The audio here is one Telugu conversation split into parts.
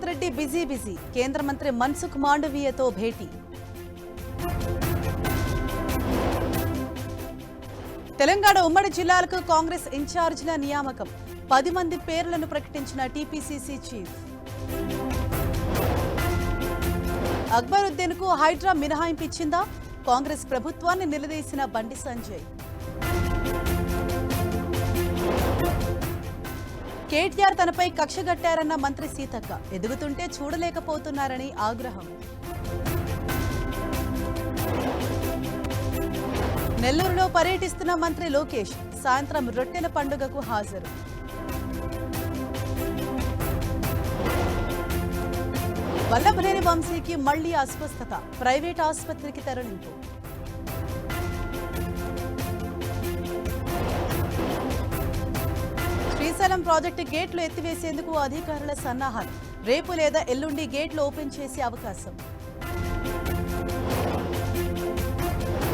రేవంత్ రెడ్డి బిజీ కేంద్ర మంత్రి మన్సుఖ్ మాండవీయతో భేటీ. తెలంగాణ ఉమ్మడి జిల్లాలకు కాంగ్రెస్ ఇన్ఛార్జీల నియామకం. 10 మంది పేర్లను ప్రకటించిన టీపీసీసీ చీఫ్. అక్బరుద్దీన్కు హైడ్రా మినహాయింపు ఇచ్చిందా? కాంగ్రెస్ ప్రభుత్వాన్ని నిలదీసిన బండి సంజయ్. కేటీఆర్ తనపై కక్షగట్టారన్న మంత్రి సీతక్క. ఎదుగుతుంటే చూడలేకపోతున్నారని ఆగ్రహం. నెల్లూరులో పర్యటిస్తున్న మంత్రి లోకేష్. సాయంత్రం రొట్టెల పండుగకు హాజరు. వల్లభనేని వంశీకి మళ్లీ అస్వస్థత. ప్రైవేట్ ఆసుపత్రికి తరలింపు. శ్రీశైలం ప్రాజెక్టు గేట్లు ఎత్తివేసేందుకు అధికారుల సన్నాహాలు. రేపు లేదా ఎల్లుండి గేట్లు ఓపెన్ చేసే అవకాశం.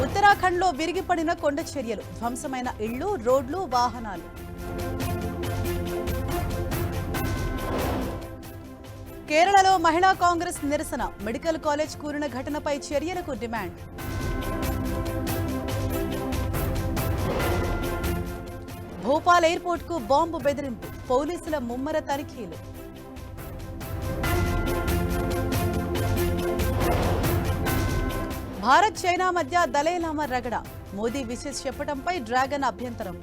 ఉత్తరాఖండ్లో విరిగిపడిన కొండ చర్యలు. ధ్వంసమైన ఇళ్లు, రోడ్లు, వాహనాలు. కేరళలో మహిళా కాంగ్రెస్ నిరసన. మెడికల్ కాలేజ్ కూలిన ఘటనపై చర్యలకు డిమాండ్. భోపాల్ ఎయిర్పోర్టుకు బాంబు బెదిరింపు. పోలీసుల ముమ్మర తనిఖీలు. భారత్ చైనా మధ్య దలైలామా రగడ. మోదీ విషెస్ చెప్పడంపై డ్రాగన్ అభ్యంతరం.